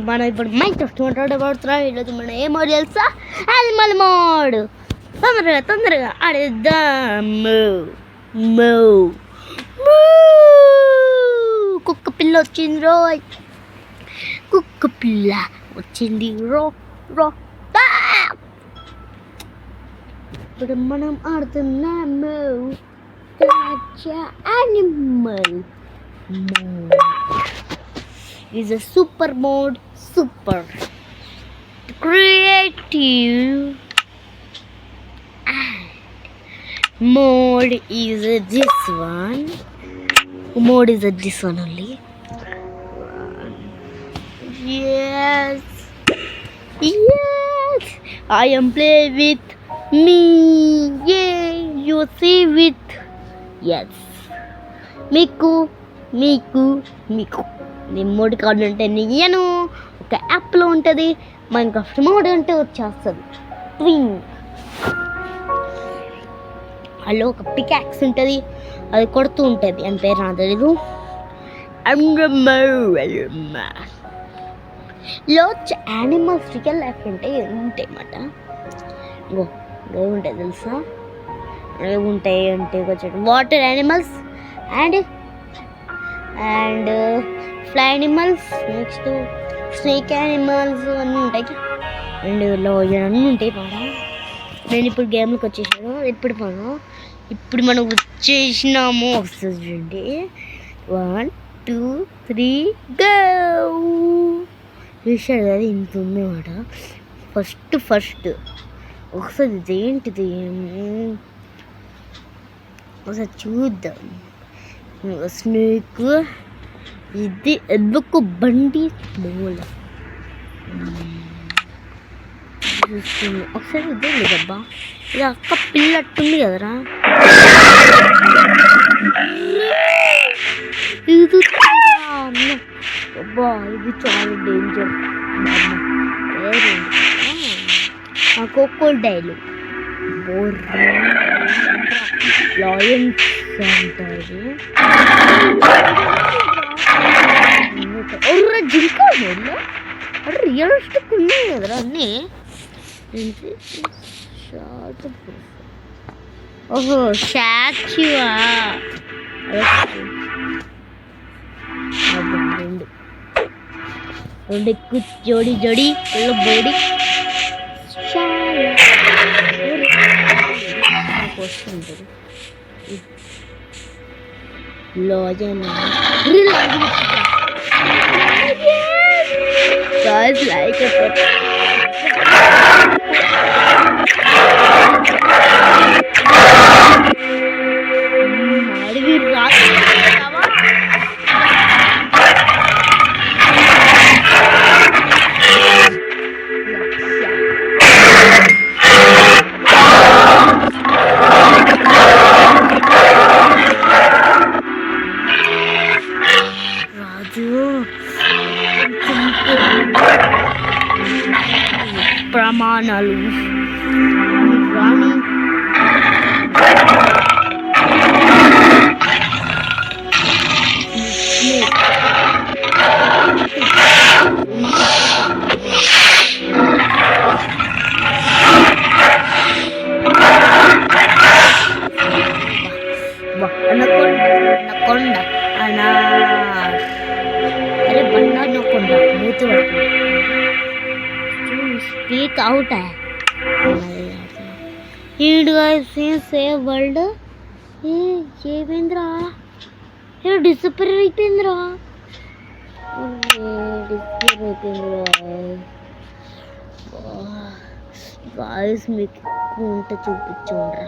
మనం ఇప్పుడు మైన్క్రాఫ్ట్ మాట్లాడబడుతున్నాం. ఈరోజు మనం ఏ మోడ్ తెలుసా? Animal mode. తొందరగా ఆడేద్దాము. కుక్క పిల్ల వచ్చింది రోయ్. కుక్క పిల్ల వచ్చింది రో. ఇప్పుడు మనం ఆడుతున్నాము animal mode. Is a super mode, super creative and mode is this one. Mode is this one only. Yes, I am play with me. Yeah, you see with yes. మీకు నేను మోడ్ కార్డు అంటే నేను ఒక యాప్లో ఉంటుంది. Minecraft mode అంటే వచ్చేస్తుంది. ట్వింగ్ అలా ఒక పికాక్స్ ఉంటుంది, అది కొడుతూ ఉంటుంది. అని పేరు నాకు తెలీదు. లోచ్ యానిమల్స్ రియల్ లైఫ్ అంటే ఉంటాయి అన్నమాట. ఏముంటాయి తెలుసా? ఏముంటాయి అంటే కొంచెం water animals and fly animals, next snake animals అన్నీ ఉంటాయి. అండ్ లాయర్ అన్నీ ఉంటాయి మాట. నేను ఇప్పుడు గేమ్లోకి వచ్చేసాను. ఇప్పుడు మనం వచ్చేసినాము. వస్తుంది చూడండి. 1 2 3 గో. చూసాడు కదా, ఇంత ఉంది మాట. ఫస్ట్ ఒకసారి ఇదేంటిది ఒకసారి చూద్దాం. స్నేక్ ఇది ఎందుకు బండి మూల చూస్తుంది. ఒకసారి ఇదే లేదబ్బా, ఇది అక్క పిల్లట్టుంది కదరా. ఇది అబ్బా, ఇది చాలా డేంజర్. క్రొకోడైల్, లాయన్స్ అంటారు. జింక రియలిస్టిక్ ఉన్నాయి కదరా అన్నీ. ఓహో స్టాచ్యూవా? రెండు ఎక్కువ జోడి బోడి వస్తుంటుంది. Guys, like it. ప్రమాణాలు రాణి అనకొండ అరే బండా అనకొండ మూతి పడుతుంది. Speak out save world. ఏమైందిరా? డిసప్పేర్ అయిపోయిందిరా. గాయస్ మీకు ఎక్కువ ఉంటే చూపించండిరా.